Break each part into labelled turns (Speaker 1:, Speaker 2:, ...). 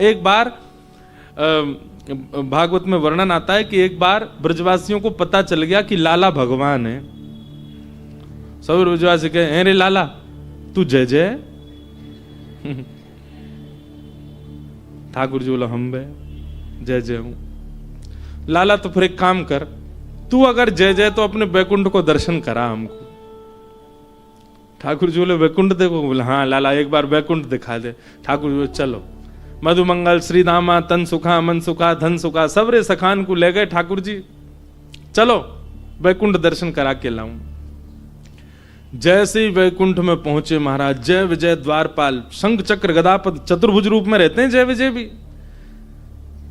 Speaker 1: एक बार भागवत में वर्णन आता है कि एक बार ब्रजवासियों को पता चल गया कि लाला भगवान है। सब ब्रजवासी कहे, अरे लाला तू जय जय। ठाकुर जी बोला, हम बे जय जय हूं। लाला तो फिर एक काम कर, तू अगर जय जय तो अपने वैकुंठ को दर्शन करा हमको। ठाकुर जी बोले, वैकुंठ देखो? बोले हाँ लाला, एक बार वैकुंठ दिखा दे। ठाकुर जी बोले, चलो। मधुमंगल, श्री दामा, तन सुखा, मन सुखा, धन सुखा, सबरे सखान को ले गए। ठाकुर जी चलो वैकुंठ दर्शन करा के लाऊं। जैसे ही वैकुंठ में पहुंचे महाराज, जय विजय द्वारपाल शंख चक्र गदापद चतुर्भुज रूप में रहते हैं जय विजय भी,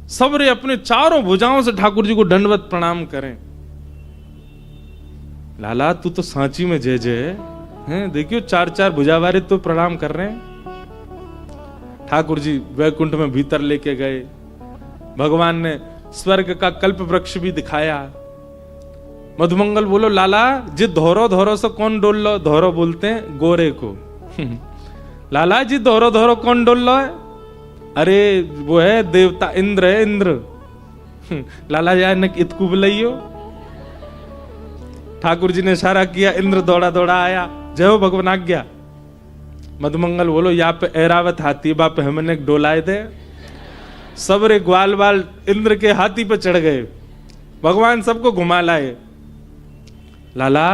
Speaker 1: सबरे अपने चारों भुजाओं से ठाकुर जी को दंडवत प्रणाम करें। लाला तू तो सांची में जय जय है, देखियो चार चार भुजा वाले तो प्रणाम कर रहे हैं। ठाकुर जी वैकुंठ में भीतर लेके गए। भगवान ने स्वर्ग का कल्प वृक्ष भी दिखाया। मधुमंगल बोलो, लाला जी धोरो धोरो से कौन डोल लो? धोरो बोलते हैं गोरे को। लाला जी धोरो धोरो कौन डोल लो है? अरे वो है देवता इंद्र है, इंद्र। लाला यार ने इतकू बुलाइयो। ठाकुर जी ने इशारा किया, इंद्र दौड़ा दौड़ा आया। जय हो भगवान आज्ञा। मधुमंगल बोलो, यहाँ पे ऐरावत हाथी बा पे हमने डोलाए थे। सबरे ग्वाल बाल इंद्र के हाथी पे चढ़ गए। भगवान सबको घुमा लाए। लाला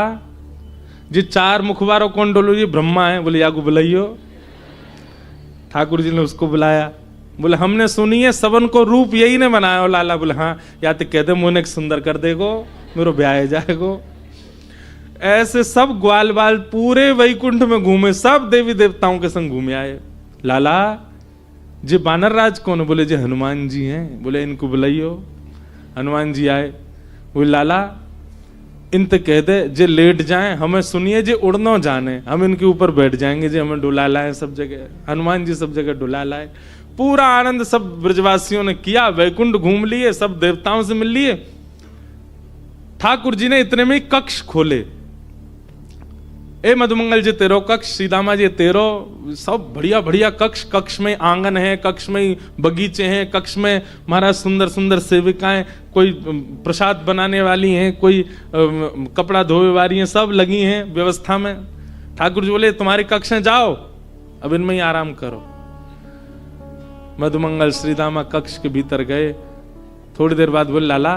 Speaker 1: जी चार मुखबारों कौन डोलो? जी ब्रह्मा है। बोले यागू बुलाइयो। ठाकुर जी ने उसको बुलाया। बोले हमने सुनी है सबन को रूप यही ने बनाया हो। लाला बोले हाँ, या तो कहते मुझे सुंदर कर देगो, मेरे ब्याह जाएगो। ऐसे सब ग्वाल बाल पूरे वैकुंठ में घूमे, सब देवी देवताओं के संग घूमे आए। लाला जी बानर राज कौन? बोले जी हनुमान जी हैं। बोले इनको बुलाइयो। हनुमान जी आए। बोले लाला इनते कह दे जे लेट जाएं, हमें सुनिए जे उड़नो जाने, हम इनके ऊपर बैठ जाएंगे जे हमें डुला लाए सब जगह। हनुमान जी सब जगह डुला लाए। पूरा आनंद सब ब्रजवासियों ने किया। वैकुंठ घूम लिए, सब देवताओं से मिल लिए। ठाकुर जी ने इतने में कक्ष खोले। ए मधुमंगल जी तेरो कक्ष, सीदामा जी तेरो, सब बढ़िया बढ़िया कक्ष। कक्ष में आंगन है, कक्ष में बगीचे हैं, कक्ष में महाराज सुंदर सुंदर सेविकाएं, कोई प्रसाद बनाने वाली हैं, कोई कपड़ा धोने वाली हैं, सब लगी हैं व्यवस्था में। ठाकुर जी बोले तुम्हारे कक्ष में जाओ, अब इनमें ही आराम करो। मधुमंगल श्रीदामा कक्ष के भीतर गए। थोड़ी देर बाद बोले लाला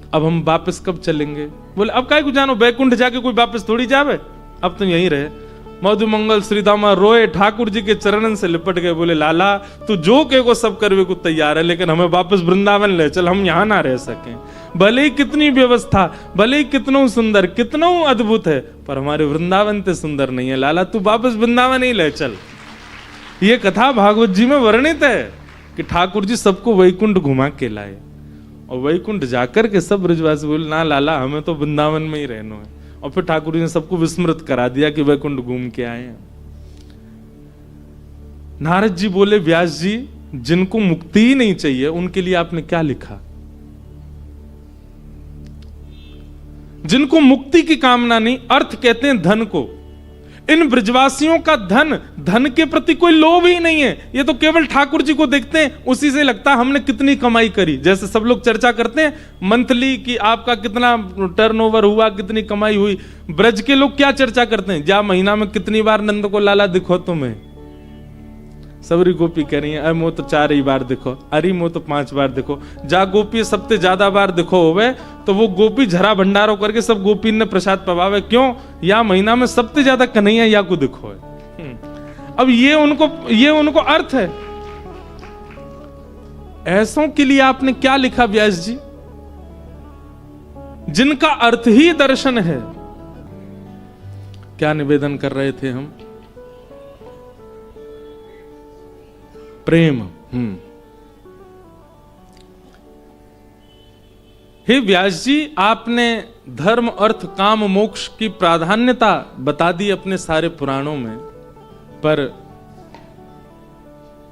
Speaker 1: अब हम वापस कब चलेंगे? बोले अब काय को जानो, बैकुंठ जाके कोई वापस थोड़ी जावे, अब तुम यहीं रहे। मधुमंगल श्रीदामा रोए, ठाकुर जी के चरणन से लिपट गए। बोले लाला तू जो के को सब करवे को तैयार है, लेकिन हमें वापस वृंदावन ले चल, हम यहां ना रह सकें। भले ही कितनी व्यवस्था, भले ही कितनों सुंदर, कितनों अद्भुत है, पर हमारे वृंदावन ते सुंदर नहीं है। लाला तू वापस वृंदावन ही ले चल। ये कथा भागवत जी में वर्णित है कि ठाकुर जी सबको वैकुंठ घुमा के लाए। और वैकुंठ जाकर के सब ब्रजवासी बोले ना लाला हमें तो वृंदावन में ही रहना है। और फिर ठाकुर जी ने सबको विस्मृत करा दिया कि वैकुंठ घूम के आए हैं। नारद जी बोले, व्यास जी जिनको मुक्ति ही नहीं चाहिए उनके लिए आपने क्या लिखा? जिनको मुक्ति की कामना नहीं, अर्थ कहते हैं धन को। इन ब्रजवासियों का धन के प्रति कोई लोभ ही नहीं है। ये तो केवल ठाकुर जी को देखते हैं, उसी से लगता है हमने कितनी कमाई करी। जैसे सब लोग चर्चा करते हैं मंथली कि आपका कितना टर्नओवर हुआ, कितनी कमाई हुई। ब्रज के लोग क्या चर्चा करते हैं? जा महीना में कितनी बार नंद को लाला दिखो तुम्हें? सबरी गोपी कह रही है अरे मो तो 4 ही बार दिखो, अरे मो तो 5 बार दिखो। जा गोपी सबसे ज्यादा बार दिखो होवे तो वो गोपी झरा भंडारो करके सब गोपी ने प्रसाद पवावे। क्यों? या महीना में सबसे ज्यादा कन्हैया या को दिखो है। अब ये उनको अर्थ है। ऐसों के लिए आपने क्या लिखा व्यास जी? जिनका अर्थ ही दर्शन है। क्या निवेदन कर रहे थे हम? प्रेम। हे व्यास जी आपने धर्म अर्थ काम मोक्ष की प्राधान्यता बता दी अपने सारे पुराणों में, पर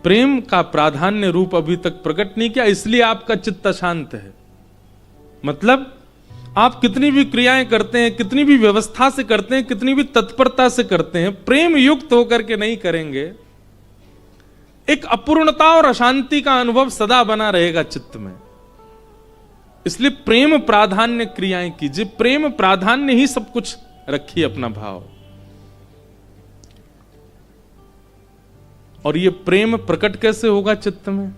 Speaker 1: प्रेम का प्राधान्य रूप अभी तक प्रकट नहीं किया, इसलिए आपका चित्त शांत है। मतलब आप कितनी भी क्रियाएं करते हैं, कितनी भी व्यवस्था से करते हैं, कितनी भी तत्परता से करते हैं, प्रेम युक्त होकर के नहीं करेंगे, एक अपूर्णता और अशांति का अनुभव सदा बना रहेगा चित्त में। इसलिए प्रेम प्राधान्य क्रियाएं कीजिए, प्रेम प्राधान्य ही सब कुछ रखिए अपना भाव। और ये प्रेम प्रकट कैसे होगा चित्त में?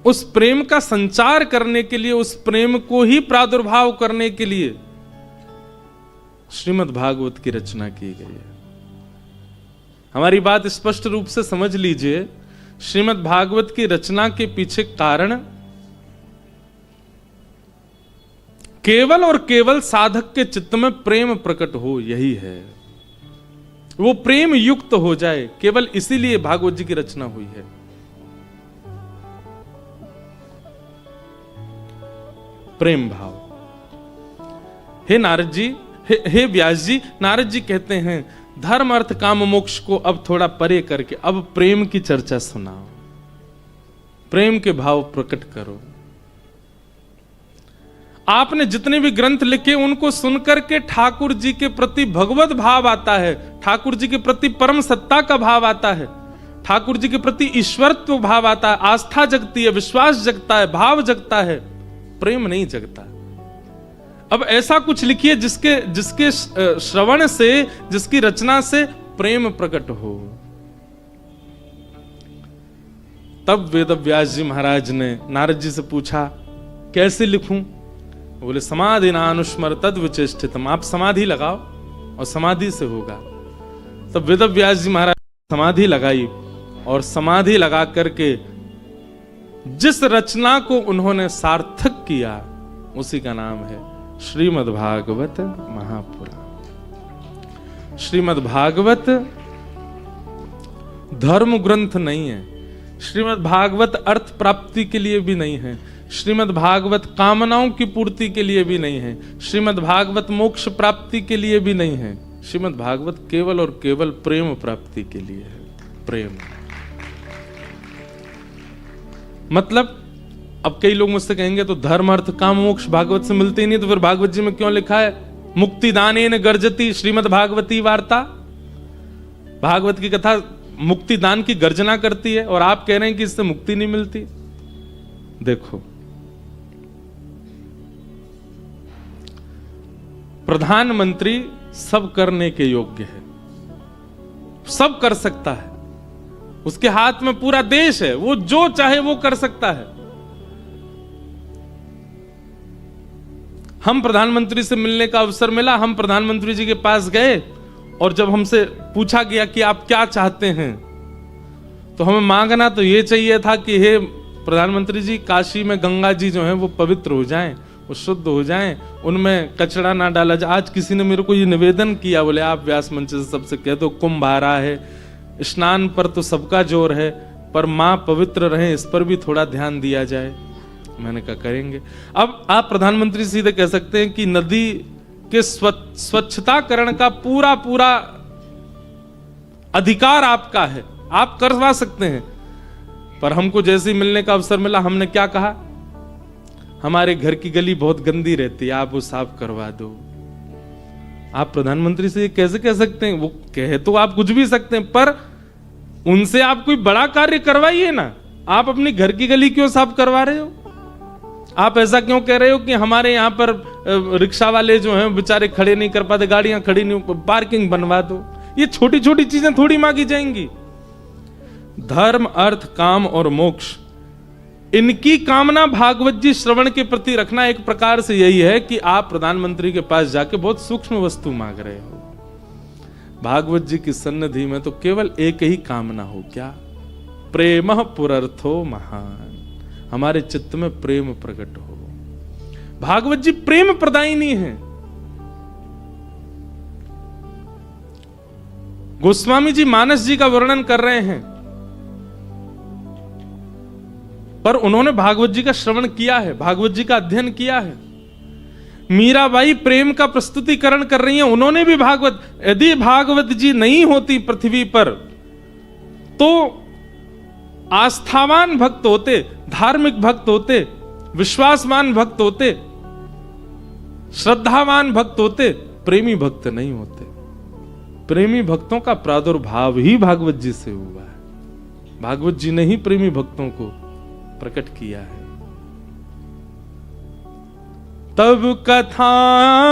Speaker 1: उस प्रेम का संचार करने के लिए, उस प्रेम को ही प्रादुर्भाव करने के लिए श्रीमद् भागवत की रचना की गई है। हमारी बात स्पष्ट रूप से समझ लीजिए, श्रीमद् भागवत की रचना के पीछे कारण केवल और केवल साधक के चित्त में प्रेम प्रकट हो, यही है। वो प्रेम युक्त हो जाए, केवल इसीलिए भागवत जी की रचना हुई है। प्रेम भाव। हे नारद जी, हे व्यास जी, नारद जी कहते हैं धर्म अर्थ काम मोक्ष को अब थोड़ा परे करके अब प्रेम की चर्चा सुनाओ, प्रेम के भाव प्रकट करो। आपने जितने भी ग्रंथ लिखे उनको सुनकर के ठाकुर जी के प्रति भगवत भाव आता है, ठाकुर जी के प्रति परम सत्ता का भाव आता है, ठाकुर जी के प्रति ईश्वरत्व भाव आता है, आस्था जगती है, विश्वास जगता है, भाव जगता है, प्रेम नहीं जगता। अब ऐसा कुछ लिखिए जिसके श्रवण से, जिसकी रचना से प्रेम प्रकट हो। तब वेद व्यास जी महाराज ने नारद जी से पूछा कैसे लिखूं? बोले समाधि नानुस्मर तद विचेष्टितम, आप समाधि लगाओ और समाधि से होगा। तब वेद व्यास जी महाराज समाधि लगाई और समाधि लगा करके जिस रचना को उन्होंने सार्थक किया उसी का नाम है श्रीमद् भागवत महापुराण। श्रीमद् भागवत धर्म ग्रंथ नहीं है, श्रीमद् भागवत अर्थ प्राप्ति के लिए भी नहीं है, श्रीमद् भागवत कामनाओं की पूर्ति के लिए भी नहीं है, श्रीमद् भागवत मोक्ष प्राप्ति के लिए भी नहीं है। श्रीमद् भागवत केवल और केवल प्रेम प्राप्ति के लिए है। प्रेम मतलब, अब कई लोग मुझसे कहेंगे तो धर्म अर्थ काम मोक्ष भागवत से मिलते ही नहीं, तो फिर भागवत जी में क्यों लिखा है मुक्ति दानेन गर्जती श्रीमद् भागवती वार्ता? भागवत की कथा मुक्ति दान की गर्जना करती है और आप कह रहे हैं कि इससे मुक्ति नहीं मिलती। देखो, प्रधानमंत्री सब करने के योग्य है, सब कर सकता है, उसके हाथ में पूरा देश है, वो जो चाहे वो कर सकता है। हम प्रधानमंत्री से मिलने का अवसर मिला, हम प्रधानमंत्री जी के पास गए और जब हमसे पूछा गया कि आप क्या चाहते हैं, तो हमें मांगना तो ये चाहिए था कि हे प्रधानमंत्री जी, काशी में गंगा जी जो हैं वो पवित्र हो जाएं, वो शुद्ध हो जाएं, उनमें कचरा ना डाला जाए। आज किसी ने मेरे को ये निवेदन किया, बोले आप व्यास मंच से सबसे कह दो कुंभ आ रहा है, स्नान पर तो सबका जोर है, पर मां पवित्र रहे इस पर भी थोड़ा ध्यान दिया जाए। मैंने कहा करेंगे। अब आप प्रधानमंत्री सीधे कह सकते हैं कि नदी के स्वच्छताकरण का पूरा पूरा अधिकार आपका है, आप करवा सकते हैं। पर हमको जैसे ही मिलने का अवसर मिला, हमने क्या कहा, हमारे घर की गली बहुत गंदी रहती है, आप वो साफ करवा दो। आप प्रधानमंत्री से कैसे कह सकते हैं? वो कहे तो आप कुछ भी सकते हैं, पर उनसे आप कोई बड़ा कार्य करवाइए ना। आप अपनी घर की गली क्यों साफ करवा रहे हो? आप ऐसा क्यों कह रहे हो कि हमारे यहाँ पर रिक्शा वाले जो हैं बेचारे खड़े नहीं कर पाते, गाड़ियां खड़ी नहीं, पार्किंग बनवा दो। ये छोटी छोटी चीजें थोड़ी मांगी जाएंगी। धर्म अर्थ काम और मोक्ष, इनकी कामना भागवत जी श्रवण के प्रति रखना एक प्रकार से यही है कि आप प्रधानमंत्री के पास जाके बहुत सूक्ष्म वस्तु मांग रहे हो। भागवत जी की सन्निधि में तो केवल एक ही कामना हो, क्या? प्रेमः पुरर्थो महान, हमारे चित्त में प्रेम प्रकट हो। भागवत जी प्रेम प्रदायिनी है। गोस्वामी जी मानस जी का वर्णन कर रहे हैं, पर उन्होंने भागवत जी का श्रवण किया है, भागवत जी का अध्ययन किया है। मीराबाई प्रेम का प्रस्तुतिकरण कर रही हैं, उन्होंने भी भागवत, यदि भागवत जी नहीं होती पृथ्वी पर तो आस्थावान भक्त होते, धार्मिक भक्त होते, विश्वासवान भक्त होते, श्रद्धावान भक्त होते, प्रेमी भक्त नहीं होते। प्रेमी भक्तों का प्रादुर्भाव ही भागवत जी से हुआ है। भागवत जी ने ही प्रेमी भक्तों को प्रकट किया है। तब कथामृतम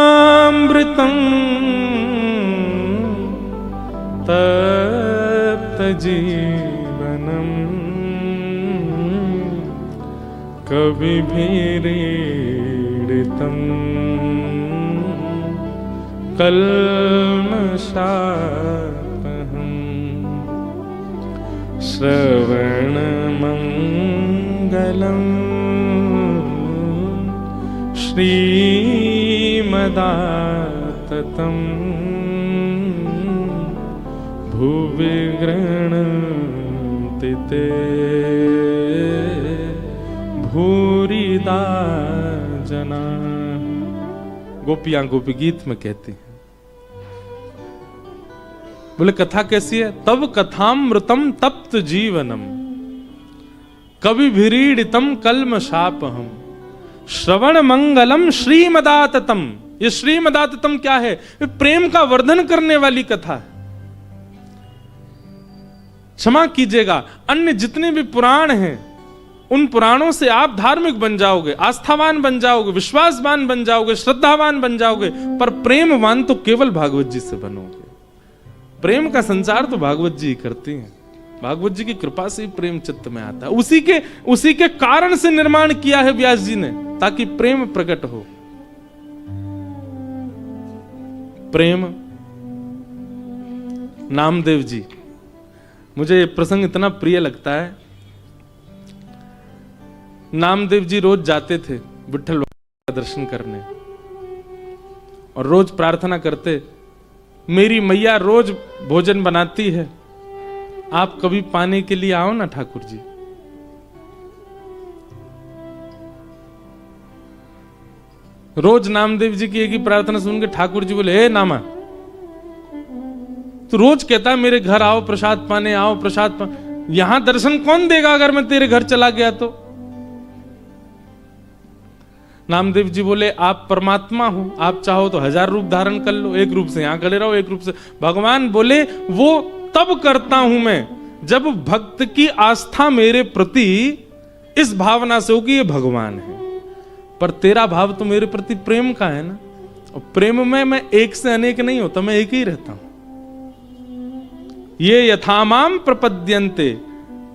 Speaker 1: तप्त जीवनम कविभिरीडितम कल्मषापहम् श्रवणमङ्गलम् श्रीमदाततं भुवि गृह्णन्ति ते भूरिदा जना। गोपियां गोपी गीत में कहती हैं। बोले कथा कैसी है? तब कथामृतम तप्त जीवनम कविभिरीडितम कल्मषापहम् श्रवण मंगलम श्रीमदाततम। ये श्रीमदाततम क्या है? ये प्रेम का वर्धन करने वाली कथा है। क्षमा कीजिएगा, अन्य जितने भी पुराण हैं उन पुराणों से आप धार्मिक बन जाओगे, आस्थावान बन जाओगे, विश्वासवान बन जाओगे, श्रद्धावान बन जाओगे, पर प्रेमवान तो केवल भागवत जी से बनोगे। प्रेम का संचार तो भागवत जी करती हैं। भागवत जी की कृपा से ही प्रेम चित्त में आता है। उसी के कारण से निर्माण किया है व्यास जी ने, ताकि प्रेम प्रकट हो। प्रेम, नामदेव जी, मुझे प्रसंग इतना प्रिय लगता है। नामदेव जी रोज जाते थे विठ्ठल का दर्शन करने और रोज प्रार्थना करते, मेरी मैया रोज भोजन बनाती है, आप कभी पाने के लिए आओ ना ठाकुर जी। रोज नामदेव जी की एक ही प्रार्थना सुन के ठाकुर जी बोले, हे नामा, तो रोज कहता है मेरे घर आओ प्रसाद पाने, आओ प्रसाद पाने। यहां दर्शन कौन देगा अगर मैं तेरे घर चला गया तो? नामदेव जी बोले, आप परमात्मा हो, आप चाहो तो 1000 रूप धारण कर लो, एक रूप से यहां खड़े रहो, एक रूप से। भगवान बोले, वो तब करता हूं मैं जब भक्त की आस्था मेरे प्रति इस भावना से होगी ये भगवान है। पर तेरा भाव तो मेरे प्रति प्रेम का है ना, और प्रेम में मैं एक से अनेक नहीं होता, मैं एक ही रहता हूं। ये यथामाम प्रपद्यन्ते,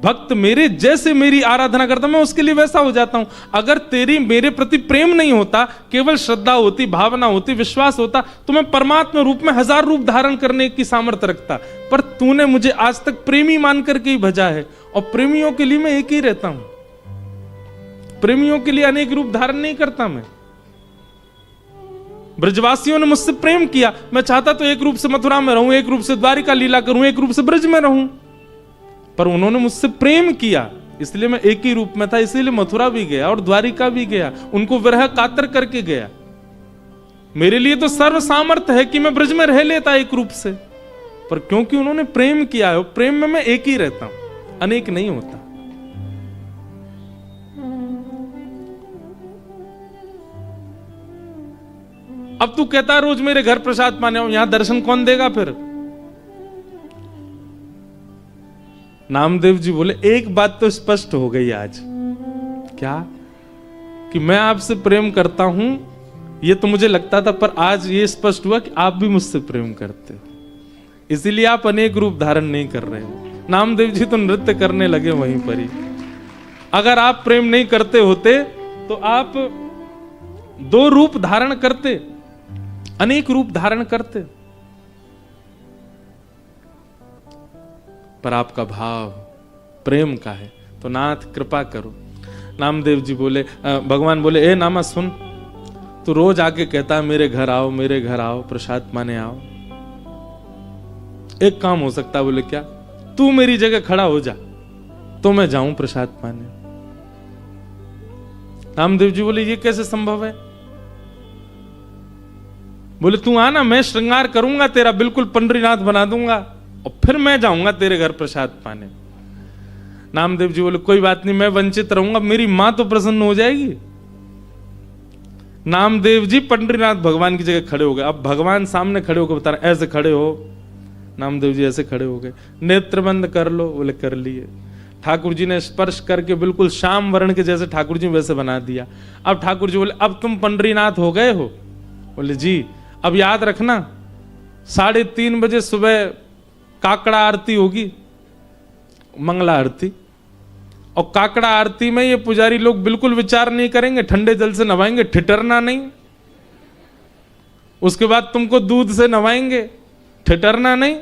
Speaker 1: भक्त मेरे जैसे मेरी आराधना करता मैं उसके लिए वैसा हो जाता हूं। अगर तेरी मेरे प्रति प्रेम नहीं होता, केवल श्रद्धा होती, भावना होती, विश्वास होता, तो मैं परमात्मा रूप में 1000 रूप धारण करने की सामर्थ्य रखता। पर तूने मुझे आज तक प्रेमी मान करके ही भजा है, और प्रेमियों के लिए मैं एक ही रहता हूं। प्रेमियों के लिए अनेक रूप धारण नहीं करता मैं। ब्रजवासियों ने मुझसे प्रेम किया, मैं चाहता तो एक रूप से मथुरा में रहूं, एक रूप से द्वारिका लीला करूं, एक रूप से ब्रज में रहूं, पर उन्होंने मुझसे प्रेम किया, इसलिए मैं एक ही रूप में था, इसीलिए मथुरा भी गया और द्वारिका भी गया, उनको विरह कातर करके गया। मेरे लिए तो सर्व सामर्थ्य है कि मैं ब्रज में रह लेता एक रूप से, पर क्योंकि उन्होंने प्रेम किया है, प्रेम में मैं एक ही रहता हूं, अनेक नहीं होता। अब तू कहता है रोज मेरे घर प्रसाद पाने आओ, यहां दर्शन कौन देगा फिर? नामदेव जी बोले, एक बात तो स्पष्ट हो गई आज। क्या? कि मैं आपसे प्रेम करता हूं, ये तो मुझे लगता था, पर आज ये स्पष्ट हुआ कि आप भी मुझसे प्रेम करते हो, इसीलिए आप अनेक रूप धारण नहीं कर रहे हो। नामदेव जी तो नृत्य करने लगे वहीं पर ही। अगर आप प्रेम नहीं करते होते तो आप 2 रूप धारण करते, अनेक रूप धारण करते, पर आपका भाव प्रेम का है, तो नाथ कृपा करो। नामदेव जी बोले, भगवान बोले, ए नामा सुन, तू रोज आके कहता है मेरे घर आओ, मेरे घर आओ, प्रसाद पाने आओ। एक काम हो सकता है। बोले क्या? तू मेरी जगह खड़ा हो जा तो मैं जाऊं प्रसाद पाने। नामदेव जी बोले, ये कैसे संभव है? बोले, तू आना, मैं श्रृंगार करूंगा तेरा, बिल्कुल पंडरीनाथ बना दूंगा, और फिर मैं जाऊंगा तेरे घर प्रसाद पाने। नामदेव जी बोले, कोई बात नहीं, मैं वंचित रहूंगा, मेरी मां तो प्रसन्न हो जाएगी। नामदेव जी पंडरीनाथ भगवान की जगह खड़े हो गए। अब भगवान सामने खड़े होकर बता रहे, ऐसे खड़े हो, नामदेव जी ऐसे खड़े हो गए, नेत्र बंद कर लो, बोले कर लिए। ठाकुर जी ने स्पर्श करके बिल्कुल श्याम वर्ण के जैसे ठाकुर जी वैसे बना दिया। अब ठाकुर जी बोले अब तुम पंडरीनाथ हो गए हो? बोले जी। अब याद रखना 3:30 बजे सुबह काकड़ा आरती होगी, मंगला आरती, और काकड़ा आरती में ये पुजारी लोग बिल्कुल विचार नहीं करेंगे, ठंडे जल से नवाएंगे, ठिठरना नहीं। उसके बाद तुमको दूध से नवाएंगे, ठिठरना नहीं।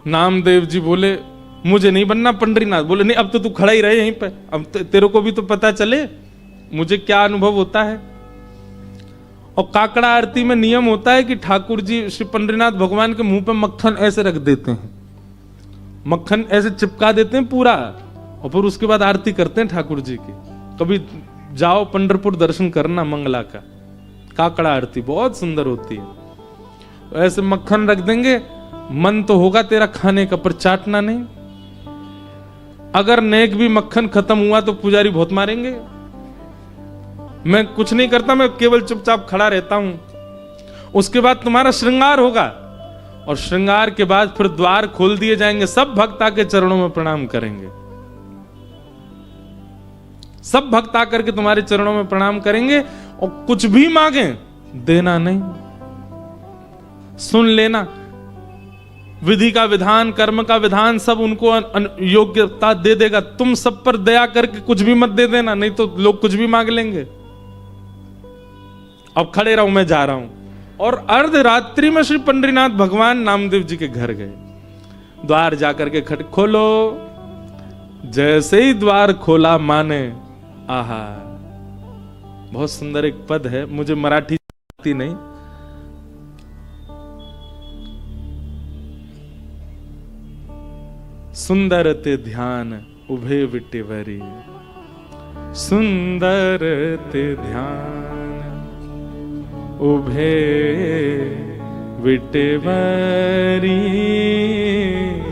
Speaker 1: नामदेव जी बोले मुझे नहीं बनना पंडरीनाथ। बोले नहीं, अब तो तू खड़ा ही रहे यहीं पे, अब तेरे को भी तो पता चले मुझे क्या अनुभव होता है। और काकड़ा आरती में नियम होता है कि ठाकुर जी श्री पंडरीनाथ भगवान के मुंह पे मक्खन ऐसे रख देते हैं, मक्खन ऐसे चिपका देते हैं पूरा, और फिर उसके बाद आरती करते हैं ठाकुर जी की। कभी जाओ पंढरपुर दर्शन करना मंगला का, काकड़ा आरती बहुत सुंदर होती है। ऐसे मक्खन रख देंगे, मन तो होगा तेरा खाने का पर चाटना नहीं। अगर नेक भी मक्खन खत्म हुआ तो पुजारी बहुत मारेंगे। मैं कुछ नहीं करता, मैं केवल चुपचाप खड़ा रहता हूं। उसके बाद तुम्हारा श्रृंगार होगा, और श्रृंगार के बाद फिर द्वार खोल दिए जाएंगे, सब भक्त आके चरणों में प्रणाम करेंगे, सब भक्त आकर के तुम्हारे चरणों में प्रणाम करेंगे, और कुछ भी मांगे देना नहीं, सुन लेना। विधि का विधान, कर्म का विधान सब उनको योग्यता दे देगा। तुम सब पर दया करके कुछ भी मत दे देना, नहीं तो लोग कुछ भी मांग लेंगे। अब खड़े रहो, मैं जा रहा हूं। और अर्धरात्रि में श्री पंडरीनाथ भगवान नामदेव जी के घर गए। द्वार जाकर के खट खोलो, जैसे ही द्वार खोला माने, आहा, बहुत सुंदर एक पद है, मुझे मराठी आती नहीं, सुंदर ते ध्यान उभे विटेवरी, सुंदर ते ध्यान उभे विटेवरी,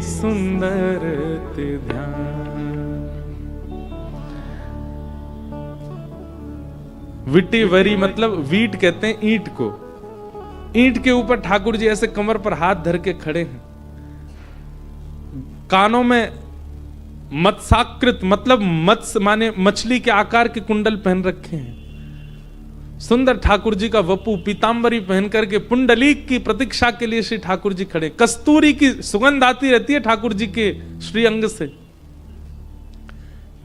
Speaker 1: सुंदर ते ध्यान। विटेवरी मतलब वीट कहते हैं ईंट को। ईंट के ऊपर ठाकुर जी ऐसे कमर पर हाथ धर के खड़े हैं, कानों में मत्स्याकृत मतलब मत्स्य माने मछली के आकार के कुंडल पहन रखे हैं। सुंदर ठाकुर जी का वपु पीतांबरी पहन करके पुंडलीक की प्रतीक्षा के लिए श्री ठाकुर जी खड़े। कस्तूरी की सुगंध आती रहती है ठाकुर जी के श्री अंग से।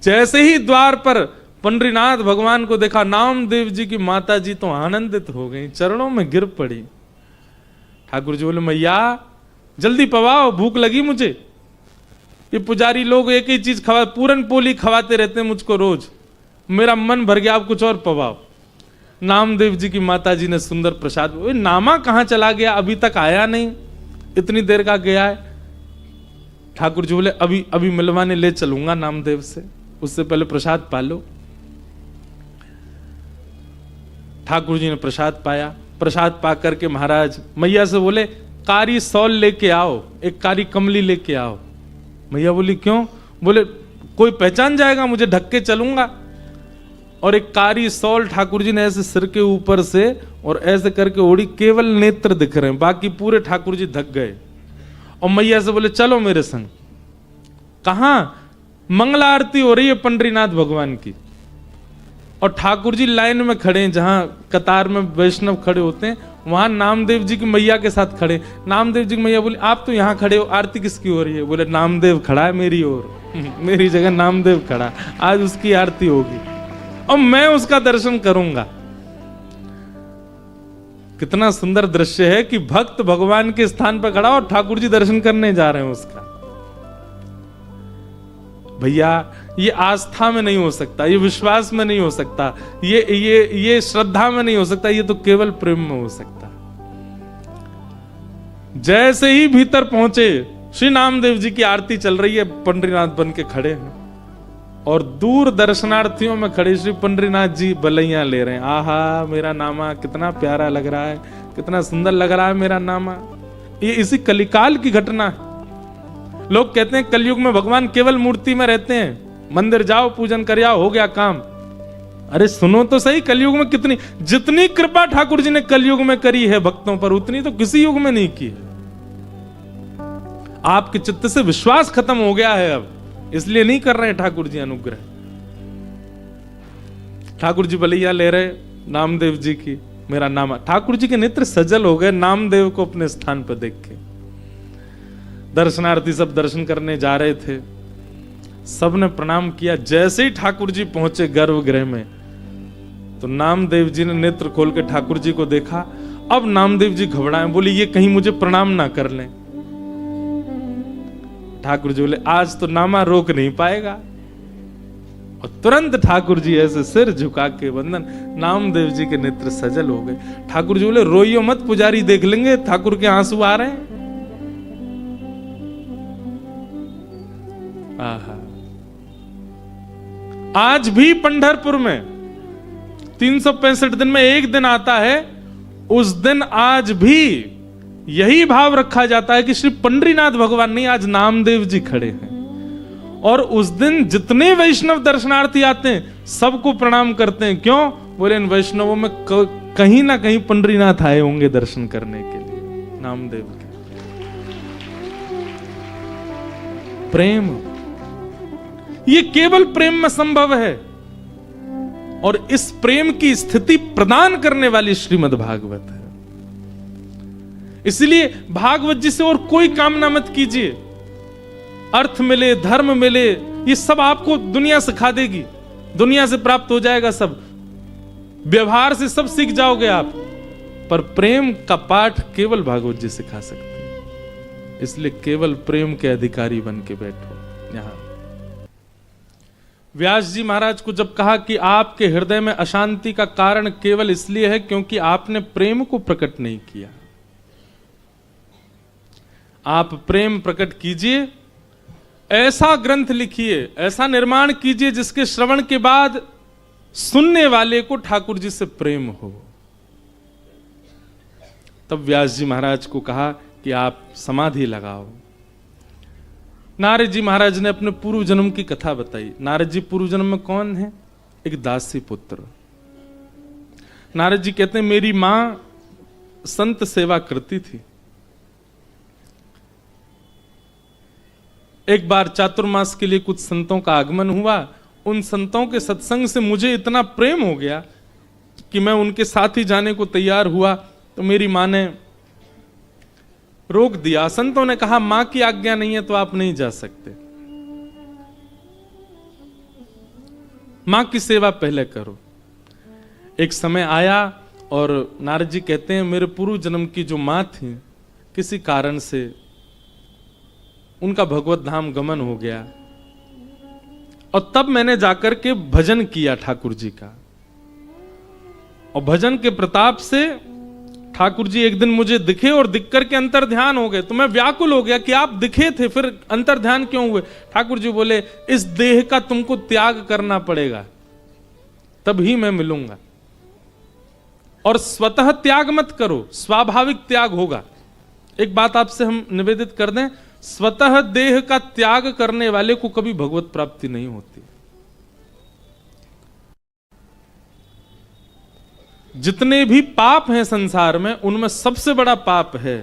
Speaker 1: जैसे ही द्वार पर पंडरीनाथ भगवान को देखा, नामदेव जी की माता जी तो आनंदित हो गई, चरणों में गिर पड़ी। ठाकुर जी बोले मैया जल्दी पवाओ, भूख लगी मुझे। ये पुजारी लोग एक ही चीज खवा, पूरन पोली खवाते रहते हैं मुझको रोज, मेरा मन भर गया, आप कुछ और पवाओ। नामदेव जी की माता जी ने सुंदर प्रसाद, नामा कहां चला गया, अभी तक आया नहीं, इतनी देर का गया है। ठाकुर जी बोले अभी अभी मिलवाने ले चलूंगा नामदेव से, उससे पहले प्रसाद पा लो। ठाकुर जी ने प्रसाद पाया। प्रसाद पा करके महाराज मैया से बोले कारी सौल लेके आओ, एक कारी कमली लेके आओ। मैया बोली क्यों? बोले कोई पहचान जाएगा, मुझे ढक के चलूंगा। और एक कारी सौल ठाकुर जी ने ऐसे सिर के ऊपर से और ऐसे करके ओढ़ी, केवल नेत्र दिख रहे हैं, बाकी पूरे ठाकुर जी ढक गए। और मैया से बोले चलो मेरे संग। कहां? मंगला आरती हो रही है पंडरीनाथ भगवान की, और ठाकुर जी लाइन में खड़े हैं, जहां कतार में वैष्णव खड़े होते हैं, वहां नामदेव जी की मैया के साथ खड़े। नामदेव जी की मैया बोली आप तो यहाँ खड़े हो, आरती किसकी हो रही है? बोले नामदेव खड़ा है मेरी ओर, मेरी जगह नामदेव खड़ा, आज उसकी आरती होगी और मैं उसका दर्शन करूंगा। कितना सुंदर दृश्य है कि भक्त भगवान के स्थान पर खड़ा और ठाकुर जी दर्शन करने जा रहे हैं उसका। भैया ये आस्था में नहीं हो सकता, ये विश्वास में नहीं हो सकता, ये श्रद्धा में नहीं हो सकता, ये तो केवल प्रेम में हो सकता। जैसे ही भीतर पहुंचे, श्री नामदेव जी की आरती चल रही है, पंडरीनाथ बन के खड़े हैं और दूर दर्शनार्थियों में खड़े श्री पंडरीनाथ जी बलैया ले रहे हैं। आहा मेरा नामा कितना प्यारा लग रहा है, कितना सुंदर लग रहा है मेरा नामा। ये इसी कलिकाल की घटना है। लोग कहते हैं कलयुग में भगवान केवल मूर्ति में रहते हैं, मंदिर जाओ पूजन कर आओ हो गया काम। अरे सुनो तो सही, कलयुग में जितनी कृपा ठाकुर जी ने कलयुग में करी है भक्तों पर, उतनी तो किसी युग में नहीं की है। आपके चित्त से विश्वास खत्म हो गया है अब, इसलिए नहीं कर रहे ठाकुर जी अनुग्रह। ठाकुर जी बलैया ले रहे नामदेव जी की, मेरा नाम। ठाकुर जी के नेत्र सजल हो गए नामदेव को अपने स्थान पर देख के। दर्शनार्थी सब दर्शन करने जा रहे थे, सबने प्रणाम किया। जैसे ही ठाकुर जी पहुंचे गर्भगृह में, तो नामदेव जी ने नेत्र खोल के ठाकुर जी को देखा। अब नामदेव जी घबराए, बोले ये कहीं मुझे प्रणाम ना कर लें। ठाकुर जी बोले आज तो नामा रोक नहीं पाएगा। और तुरंत ठाकुर जी ऐसे सिर झुका के वंदन, नामदेव जी के नेत्र सजल हो गए। ठाकुर जी बोले रोइयो मत, पुजारी देख लेंगे, ठाकुर के आंसू आ रहे हैं। आहा, आज भी पंढरपुर में 365 दिन में एक दिन आता है, उस दिन आज भी यही भाव रखा जाता है कि श्री पंडरीनाथ भगवान नहीं, आज नामदेव जी खड़े हैं। और उस दिन जितने वैष्णव दर्शनार्थी आते हैं सबको प्रणाम करते हैं। क्यों? बोले इन वैष्णवों में कहीं ना कहीं पंडरीनाथ आए होंगे दर्शन करने के लिए, नामदेव के। प्रेम, ये केवल प्रेम में संभव है। और इस प्रेम की स्थिति प्रदान करने वाली श्रीमद् भागवत है। इसलिए भागवत जी से और कोई कामना मत कीजिए। अर्थ मिले, धर्म मिले, ये सब आपको दुनिया सिखा देगी, दुनिया से प्राप्त हो जाएगा सब, व्यवहार से सब सीख जाओगे आप। पर प्रेम का पाठ केवल भागवत जी सिखा सकते हैं। इसलिए केवल प्रेम के अधिकारी बन के बैठो यहां। व्यास जी महाराज को जब कहा कि आपके हृदय में अशांति का कारण केवल इसलिए है क्योंकि आपने प्रेम को प्रकट नहीं किया। आप प्रेम प्रकट कीजिए, ऐसा ग्रंथ लिखिए, ऐसा निर्माण कीजिए जिसके श्रवण के बाद सुनने वाले को ठाकुर जी से प्रेम हो। तब व्यास जी महाराज को कहा कि आप समाधि लगाओ। नारद जी महाराज ने अपने पूर्व जन्म की कथा बताई। नारद जी पूर्व जन्म में कौन है? एक दासी पुत्र। नारद जी कहते हैं मेरी मां संत सेवा करती थी। एक बार चातुर्मास के लिए कुछ संतों का आगमन हुआ। उन संतों के सत्संग से मुझे इतना प्रेम हो गया कि मैं उनके साथ ही जाने को तैयार हुआ, तो मेरी मां ने रोक दिया। संतों ने कहा मां की आज्ञा नहीं है तो आप नहीं जा सकते, मां की सेवा पहले करो। एक समय आया और नारद जी कहते हैं मेरे पूर्व जन्म की जो मां थी, किसी कारण से उनका भगवत धाम गमन हो गया। और तब मैंने जाकर के भजन किया ठाकुर जी का, और भजन के प्रताप से ठाकुर जी एक दिन मुझे दिखे और दिख करके अंतर ध्यान हो गए। तो मैं व्याकुल हो गया कि आप दिखे थे, फिर अंतर ध्यान क्यों हुए? ठाकुर जी बोले इस देह का तुमको त्याग करना पड़ेगा, तभी मैं मिलूंगा। और स्वतः त्याग मत करो, स्वाभाविक त्याग होगा। एक बात आपसे हम निवेदित कर दें, स्वतः देह का त्याग करने वाले को कभी भगवत प्राप्ति नहीं होती। जितने भी पाप हैं संसार में, उनमें सबसे बड़ा पाप है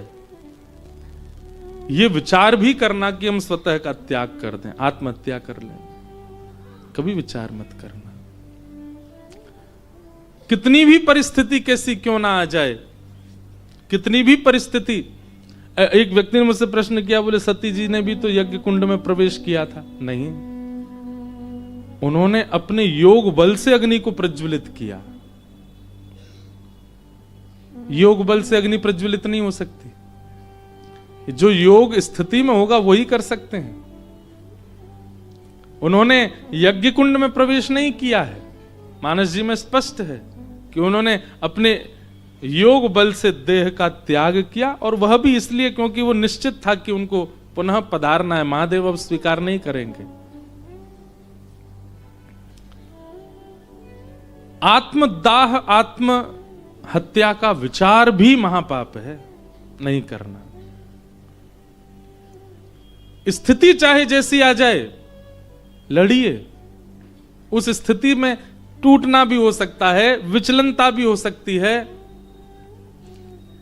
Speaker 1: ये विचार भी करना कि हम स्वतः का त्याग कर दें, आत्महत्या कर लें। कभी विचार मत करना। कितनी भी परिस्थिति कैसी क्यों ना आ जाए, कितनी भी परिस्थिति। एक व्यक्ति ने मुझसे प्रश्न किया, बोले सती जी ने भी तो यज्ञ कुंड में प्रवेश किया था। नहीं, उन्होंने अपने योग बल से अग्नि को प्रज्वलित किया। योग बल से अग्नि प्रज्वलित नहीं हो सकती, जो योग स्थिति में होगा वही कर सकते हैं। उन्होंने यज्ञ कुंड में प्रवेश नहीं किया है। मानस जी में स्पष्ट है कि उन्होंने अपने योग बल से देह का त्याग किया, और वह भी इसलिए क्योंकि वो निश्चित था कि उनको पुनः पधारना है। महादेव अब स्वीकार नहीं करेंगे। आत्मदाह, आत्म हत्या का विचार भी महापाप है, नहीं करना। स्थिति चाहे जैसी आ जाए, लड़िए। उस स्थिति में टूटना भी हो सकता है, विचलनता भी हो सकती है,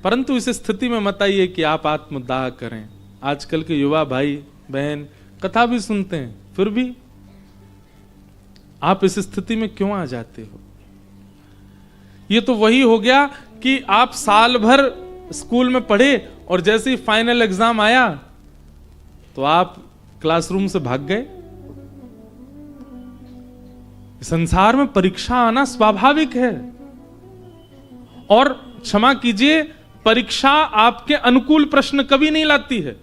Speaker 1: परंतु इस स्थिति में मत आइए कि आप आत्मदाह करें। आजकल के युवा भाई बहन कथा भी सुनते हैं, फिर भी आप इस स्थिति में क्यों आ जाते हो? ये तो वही हो गया कि आप साल भर स्कूल में पढ़े और जैसे ही फाइनल एग्जाम आया तो आप क्लासरूम से भाग गए। संसार में परीक्षा आना स्वाभाविक है, और क्षमा कीजिए, परीक्षा आपके अनुकूल प्रश्न कभी नहीं लाती है।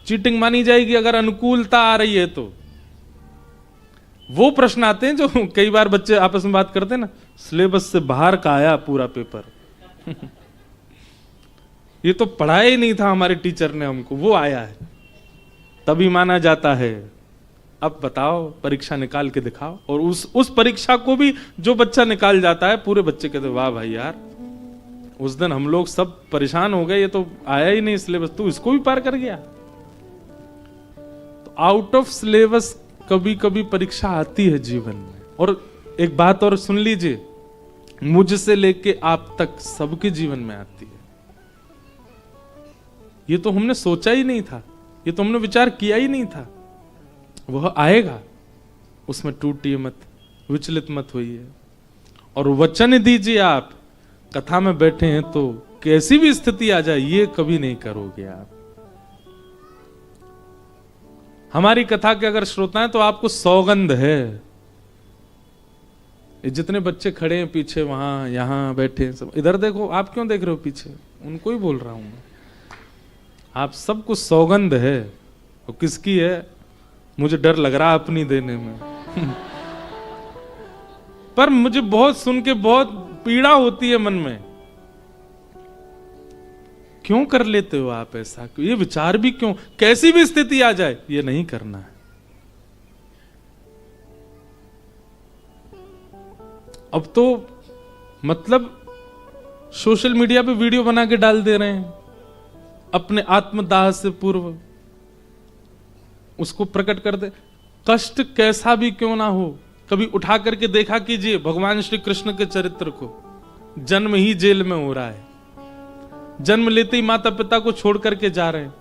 Speaker 1: चीटिंग मानी जाएगी अगर अनुकूलता आ रही है तो। वो प्रश्न आते हैं जो कई बार बच्चे आपस में बात करते हैं ना, सिलेबस से बाहर का आया पूरा पेपर ये तो पढ़ाया ही नहीं था हमारे टीचर ने हमको, वो आया है तभी माना जाता है। अब बताओ, परीक्षा निकाल के दिखाओ। और उस परीक्षा को भी जो बच्चा निकाल जाता है, पूरे बच्चे कहते वाह भाई यार, उस दिन हम लोग सब परेशान हो गए, ये तो आया ही नहीं सिलेबस, तू इसको भी पार कर गया। तो आउट ऑफ सिलेबस कभी कभी परीक्षा आती है जीवन में। और एक बात और सुन लीजिए, मुझसे लेके आप तक सबके जीवन में आती है। ये तो हमने सोचा ही नहीं था, ये तो हमने विचार किया ही नहीं था, वह आएगा। उसमें टूटिए मत, विचलित मत होइए, और वचन दीजिए। आप कथा में बैठे हैं तो कैसी भी स्थिति आ जाए, ये कभी नहीं करोगे आप। हमारी कथा के अगर श्रोता हैं तो आपको सौगंध है। ये जितने बच्चे खड़े हैं पीछे, वहां यहां बैठे हैं सब, इधर देखो, आप क्यों देख रहे हो पीछे? उनको ही बोल रहा हूं मैं। आप सबको सौगंध है। और किसकी है? मुझे डर लग रहा है अपनी देने में पर मुझे बहुत सुन के बहुत पीड़ा होती है मन में। क्यों कर लेते हो आप ऐसा? ये विचार भी क्यों? कैसी भी स्थिति आ जाए, ये नहीं करना है। अब तो मतलब सोशल मीडिया पे वीडियो बना के डाल दे रहे हैं अपने आत्मदाह से पूर्व, उसको प्रकट कर दे। कष्ट कैसा भी क्यों ना हो, कभी उठा करके देखा कीजिए भगवान श्री कृष्ण के चरित्र को। जन्म ही जेल में हो रहा है, जन्म लेते ही माता पिता को छोड़ करके जा रहे हैं,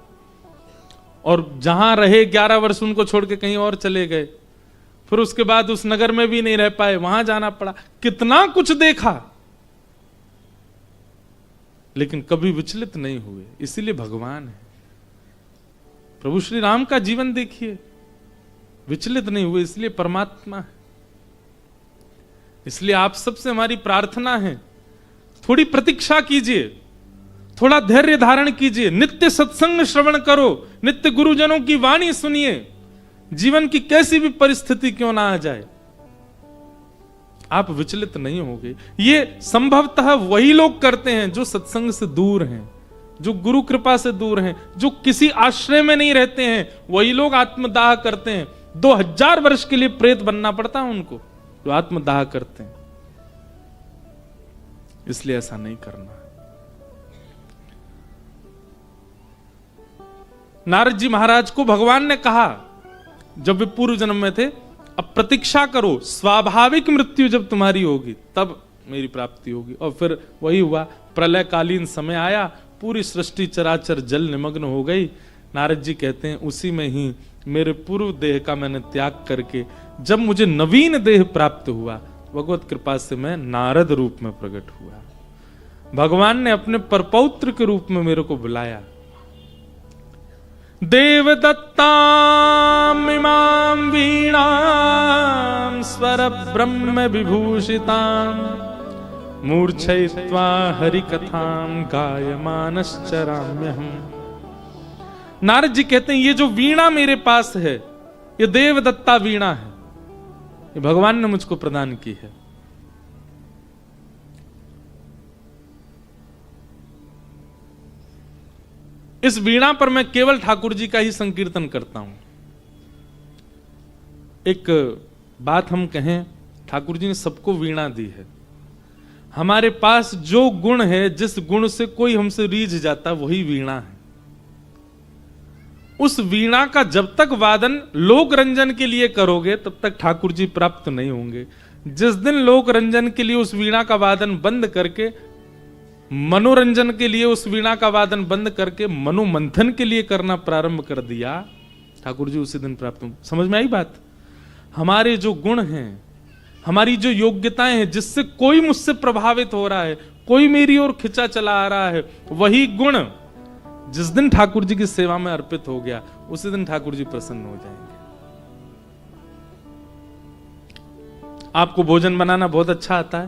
Speaker 1: और जहां रहे 11 वर्ष उनको छोड़ के कहीं और चले गए। फिर उसके बाद उस नगर में भी नहीं रह पाए, वहां जाना पड़ा। कितना कुछ देखा, लेकिन कभी विचलित नहीं हुए, इसीलिए भगवान है। प्रभु श्री राम का जीवन देखिए, विचलित नहीं हुए, इसलिए परमात्मा है। इसलिए आप सबसे हमारी प्रार्थना है, थोड़ी प्रतीक्षा कीजिए, थोड़ा धैर्य धारण कीजिए, नित्य सत्संग श्रवण करो, नित्य गुरुजनों की वाणी सुनिए। जीवन की कैसी भी परिस्थिति क्यों ना आ जाए, आप विचलित नहीं होंगे। ये संभवतः वही लोग करते हैं जो सत्संग से दूर हैं, जो गुरु कृपा से दूर हैं, जो किसी आश्रय में नहीं रहते हैं। वही लोग आत्मदाह करते हैं। 2000 वर्ष के लिए प्रेत बनना पड़ता है उनको, जो आत्मदाह करते हैं। इसलिए ऐसा नहीं करना। नारद जी महाराज को भगवान ने कहा जब वे पूर्व जन्म में थे, अब प्रतीक्षा करो, स्वाभाविक मृत्यु जब तुम्हारी होगी तब मेरी प्राप्ति होगी। और फिर वही हुआ, प्रलयकालीन समय आया, पूरी सृष्टि चराचर जल निमग्न हो गई। नारद जी कहते हैं उसी में ही मेरे पूर्व देह का मैंने त्याग करके जब मुझे नवीन देह प्राप्त हुआ, भगवत कृपा से मैं नारद रूप में प्रकट हुआ। भगवान ने अपने परपौत्र के रूप में मेरे को बुलाया। देवदत्ताम इमाम वीणाम स्वर ब्रह्म विभूषिताम मूर्छयित्वा हरि कथाम गायमानश्चराम्यहम्। नारद जी कहते हैं ये जो वीणा मेरे पास है, ये देवदत्ता वीणा है, ये भगवान ने मुझको प्रदान की है। इस वीणा पर मैं केवल ठाकुर जी का ही संकीर्तन करता हूं। एक बात हम कहें, ठाकुर जी ने सबको वीणा दी है। हमारे पास जो गुण है, जिस गुण से कोई हमसे रीझ जाता, वही वीणा है। उस वीणा का जब तक वादन लोक रंजन के लिए करोगे, तब तक ठाकुर जी प्राप्त नहीं होंगे। जिस दिन लोक रंजन के लिए उस वीणा का वादन बंद करके मनोरंजन के लिए उस वीणा का वादन बंद करके मनोमंथन के लिए करना प्रारंभ कर दिया, ठाकुर जी उसी दिन प्राप्त हुए। समझ में आई बात? हमारे जो गुण हैं, हमारी जो योग्यताएं हैं, जिससे कोई मुझसे प्रभावित हो रहा है, कोई मेरी ओर खिंचा चला आ रहा है, वही गुण जिस दिन ठाकुर जी की सेवा में अर्पित हो गया, उसी दिन ठाकुर जी प्रसन्न हो जाएंगे। आपको भोजन बनाना बहुत अच्छा आता है,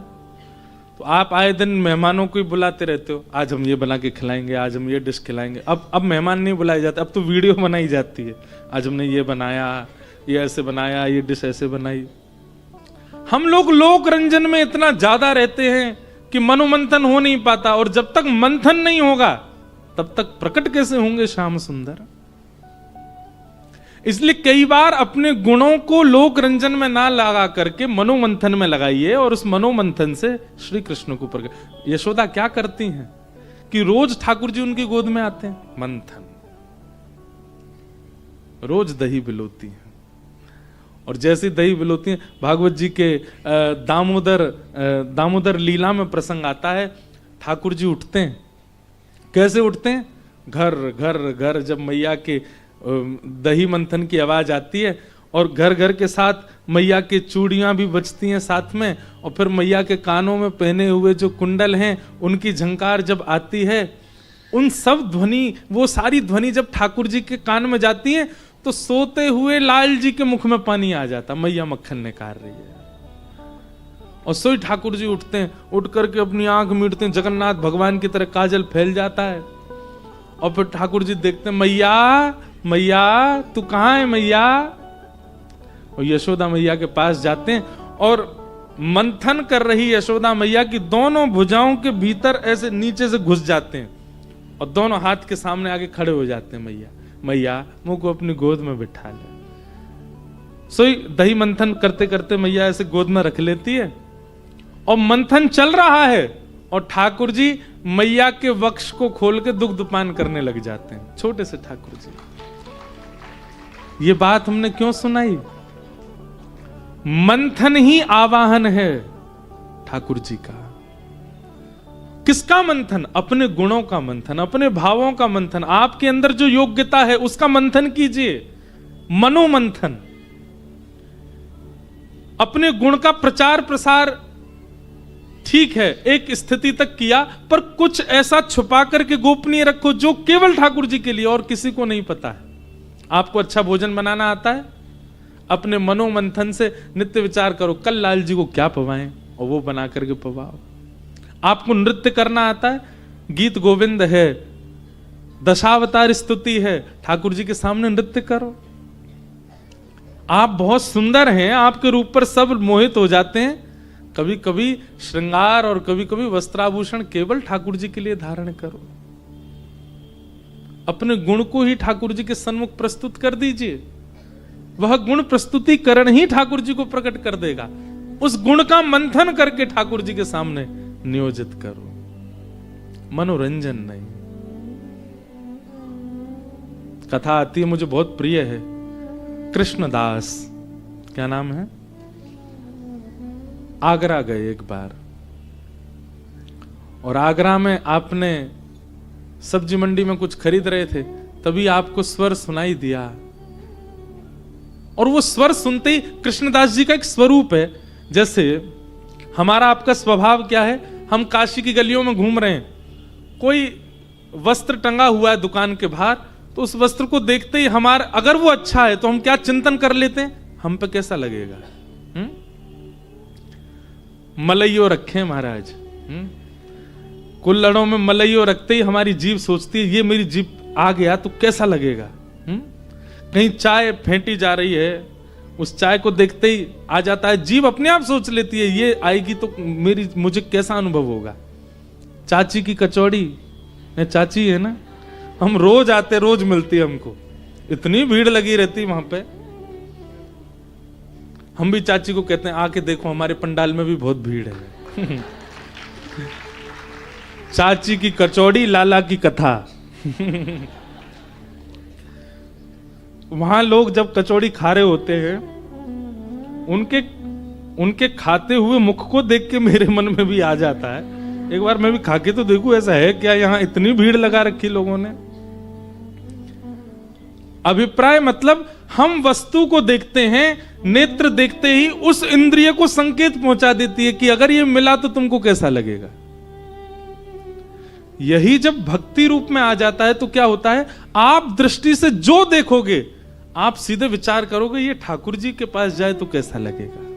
Speaker 1: तो आप आए दिन मेहमानों को ही बुलाते रहते हो, आज हम ये बना के खिलाएंगे, आज हम ये डिश खिलाएंगे। अब मेहमान नहीं बुलाए जाते, अब तो वीडियो बनाई जाती है, आज हमने ये बनाया, ये ऐसे बनाया, ये डिश ऐसे बनाई। हम लोग लोक रंजन में इतना ज्यादा रहते हैं कि मनोमंथन हो नहीं पाता, और जब तक मंथन नहीं होगा तब तक प्रकट कैसे होंगे श्याम सुंदर। इसलिए कई बार अपने गुणों को लोक रंजन में ना लगा करके मनोमंथन में लगाइए, और उस मनोमंथन से श्री कृष्ण को प्रकट। यशोदा क्या करती हैं कि रोज ठाकुर जी उनकी गोद में आते हैं, मंथन, रोज दही बिलोती हैं। और जैसे दही बिलोती हैं, भागवत जी के दामोदर लीला में प्रसंग आता है, ठाकुर जी उठते हैं। कैसे उठते हैं? घर घर घर, जब मैया के दही मंथन की आवाज आती है, और घर घर के साथ मैया की चूड़ियां भी बजती हैं साथ में, और फिर मैया के कानों में पहने हुए जो कुंडल हैं उनकी झंकार जब आती है, उन सब ध्वनि, वो सारी ध्वनि जब ठाकुर जी के कान में जाती हैं, तो सोते हुए लाल जी के मुख में पानी आ जाता, मैया मक्खन निकाल रही है। और सोई ठाकुर जी उठते हैं, उठ करके अपनी आंख मीटते हैं, जगन्नाथ भगवान की तरह काजल फैल जाता है। और फिर ठाकुर जी देखते हैं, मैया मैया तू कहां है मैया? और यशोदा मैया के पास जाते हैं, और मंथन कर रही यशोदा मैया की दोनों भुजाओं के भीतर ऐसे नीचे से घुस जाते हैं, और दोनों हाथ के सामने आके खड़े हो जाते हैं। मैया मैया मुझको अपनी गोद में बिठा ले। सोई दही मंथन करते करते मैया ऐसे गोद में रख लेती है, और मंथन चल रहा है, और ठाकुर जी मैया के वक्ष को खोल के दुग्धपान करने लग जाते हैं, छोटे से ठाकुर जी। ये बात हमने क्यों सुनाई? मंथन ही आवाहन है ठाकुर जी का। किसका मंथन? अपने गुणों का मंथन, अपने भावों का मंथन, आपके अंदर जो योग्यता है उसका मंथन कीजिए, मनोमंथन। अपने गुण का प्रचार प्रसार ठीक है, एक स्थिति तक किया, पर कुछ ऐसा छुपा करके गोपनीय रखो जो केवल ठाकुर जी के लिए और किसी को नहीं पता है। आपको अच्छा भोजन बनाना आता है, अपने मनोमंथन से नित्य विचार करो, कल लाल जी को क्या पवाएं, और वो बना करके पवाओ। आपको नृत्य करना आता है, गीत गोविंद है, दशावतार स्तुति है, ठाकुर जी के सामने नृत्य करो। आप बहुत सुंदर हैं, आपके रूप पर सब मोहित हो जाते हैं। कभी कभी श्रृंगार और कभी कभी वस्त्राभूषण केवल ठाकुर जी के लिए धारण करो। अपने गुण को ही ठाकुर जी के सन्मुख प्रस्तुत कर दीजिए, वह गुण प्रस्तुतिकरण ही ठाकुर जी को प्रकट कर देगा। उस गुण का मंथन करके ठाकुर जी के सामने नियोजित करो, मनोरंजन नहीं। कथा आती है, मुझे बहुत प्रिय है, कृष्णदास, क्या नाम है, आगरा गए एक बार, और आगरा में आपने सब्जी मंडी में कुछ खरीद रहे थे, तभी आपको स्वर सुनाई दिया, और वो स्वर सुनते ही कृष्णदास जी का एक स्वरूप है। जैसे हमारा आपका स्वभाव क्या है, हम काशी की गलियों में घूम रहे हैं, कोई वस्त्र टंगा हुआ है दुकान के बाहर, तो उस वस्त्र को देखते ही हमारा, अगर वो अच्छा है तो हम क्या चिंतन कर लेते हैं, हम पे कैसा लगेगा। मलइयो रखे महाराज, कुल्लड़ों में मलइयो रखते ही हमारी जीभ सोचती है, ये मेरी जीभ आ गया तो कैसा लगेगा। कहीं चाय फेंटी जा रही है, उस चाय को देखते ही आ जाता है, जीभ अपने आप सोच लेती है, ये आएगी तो मुझे कैसा अनुभव होगा। चाची की कचौड़ी, चाची है ना, हम रोज आते, रोज मिलती है हमको, इतनी भीड़ लगी रहती वहां पे। हम भी चाची को कहते हैं, आके देखो हमारे पंडाल में भी बहुत भीड़ है। चाची की कचौड़ी, लाला की कथा। वहां लोग जब कचौड़ी खा रहे होते हैं, उनके खाते हुए मुख को देख के मेरे मन में भी आ जाता है, एक बार मैं भी खा के तो देखूं ऐसा है क्या, यहां इतनी भीड़ लगा रखी लोगों ने। अभिप्राय मतलब हम वस्तु को देखते हैं, नेत्र देखते ही उस इंद्रिय को संकेत पहुंचा देती है कि अगर ये मिला तो तुमको कैसा लगेगा। यही जब भक्ति रूप में आ जाता है तो क्या होता है, आप दृष्टि से जो देखोगे आप सीधे विचार करोगे ये ठाकुर जी के पास जाए तो कैसा लगेगा।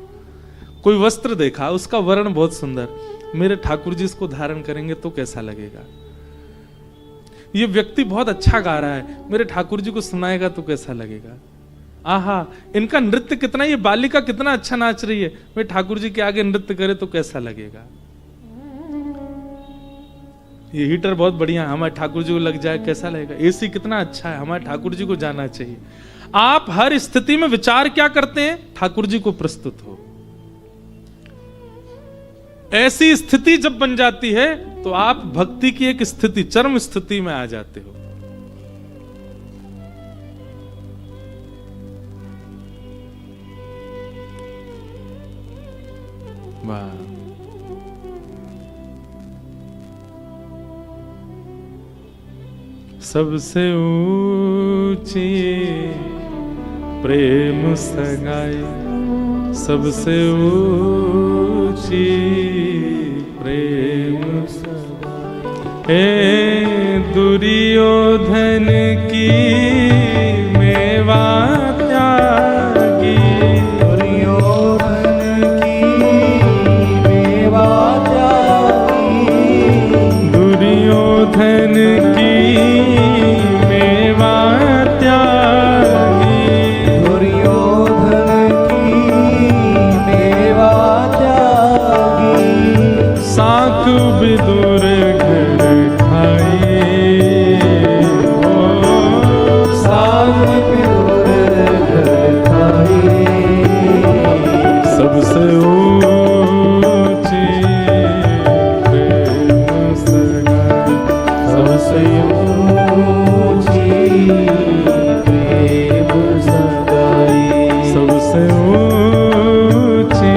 Speaker 1: कोई वस्त्र देखा, उसका वर्ण बहुत सुंदर, मेरे ठाकुर जी इसको धारण करेंगे तो कैसा लगेगा। ये व्यक्ति बहुत अच्छा गा रहा है, मेरे ठाकुर जी को सुनाएगा तो कैसा लगेगा। आहा, इनका नृत्य कितना, ये बालिका कितना अच्छा नाच रही है, मेरे ठाकुर जी के आगे नृत्य करे तो कैसा लगेगा। ये हीटर बहुत बढ़िया है, हमारे ठाकुर जी को लग जाए कैसा लगेगा। एसी कितना अच्छा है, हमारे ठाकुर जी को जाना चाहिए। आप हर स्थिति में विचार क्या करते हैं, ठाकुर जी को प्रस्तुत हो। ऐसी स्थिति जब बन जाती है तो आप भक्ति की एक स्थिति, चरम स्थिति में आ जाते हो। वाह, सबसे ऊंची प्रेम सगाई, सबसे ऊंची प्रेम सगाई, हे दुर्योधन की मेवा त्यागी, दुर्योधन की मेवा त्यागी, दुर्योधन की मेवा त्यागी, दुर्योधन की मेवा त्यागी, साक विदुर घर खाए, साक विदुर घर खाए, सबसे ऊंची प्रेम सगाई, सबसे ऊंची प्रेम सगाई, सबसे ऊंची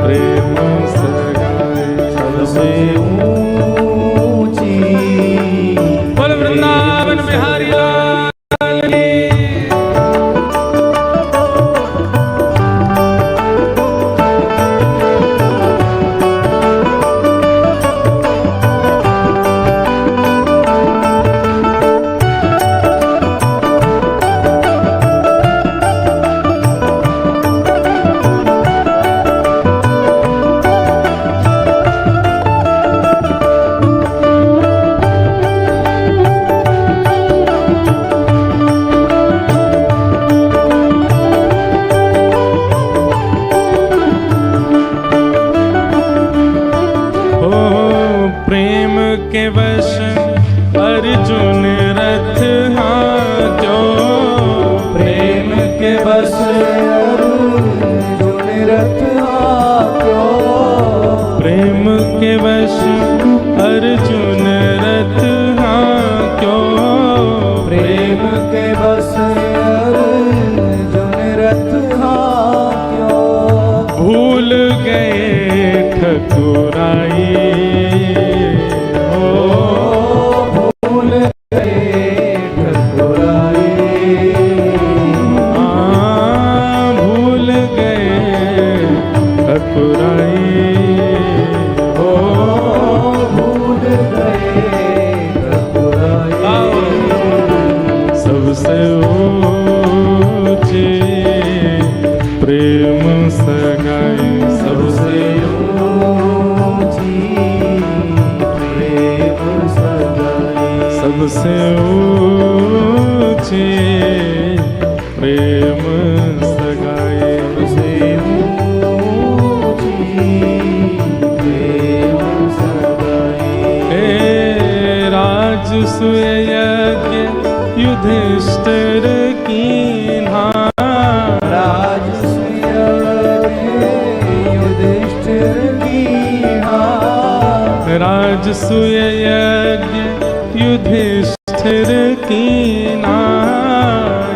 Speaker 1: प्रेम सगाई, सबसे ऊंची। बोल वृंदावन बिहारी लाल की। प्रेम के वश अर्जुन रथ हाँक्यो, प्रेम के वश अर्जुन रथ हाँक्यो, प्रेम के वश अर्जुन रथ हाँक्यो, प्रेम के वश अर्जुन रथ हाँक्यो, भूल गए ठकुराई, सबसे ऊंची प्रेम सगाई, सबसे ऊंची प्रेम सगाई, सबसे ऊंची प्रेम सगाई, सबसे ऊंची प्रेम सगाई। हे राजसूय यज्ञ युधिष्ठिर कीन्हा, राजसूय युधिष्ठिर कीन्हा, राजसूय यज्ञ युधिष्ठिर कीन्हा,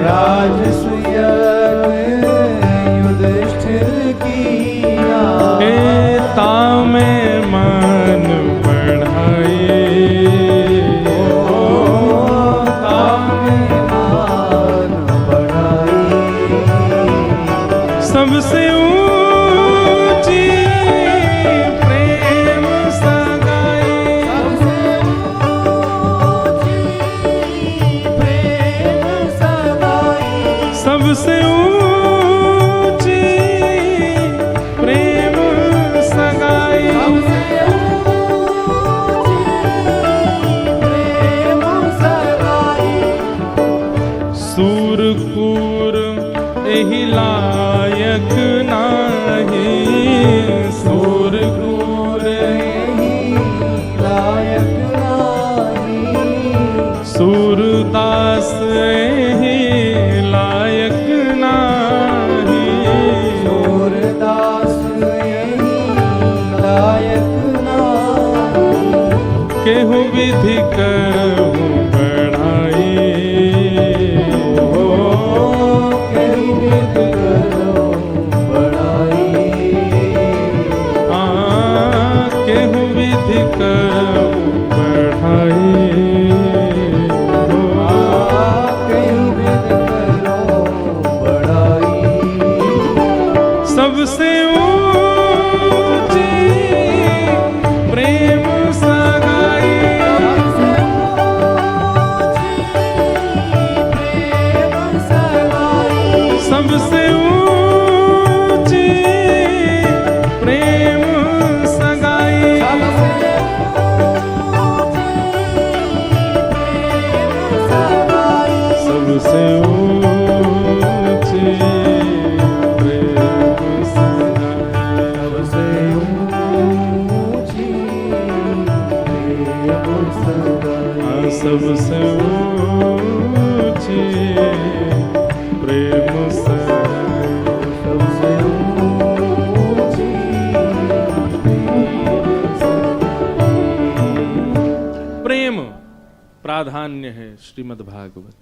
Speaker 1: राजसूय सबसे ऊंची प्रेम सगाई, सबसे ऊंची प्रेम सगाई, सूरकूर एहि लायक नाही, सूरकूर एहि लायक नाही, सूरदास एहि लायक नाही, सूरदास एहि लायक नाही, केहू विधि कहूँ बढ़ाई, सबसे ऊंची प्रेम सगाई, सबसे ऊंची प्रेम सगाई, सबसे ऊंची सबसे ऊंची प्रेम सगाई, सबसे ऊंची प्रेम प्राधान्य है श्रीमद् भागवत।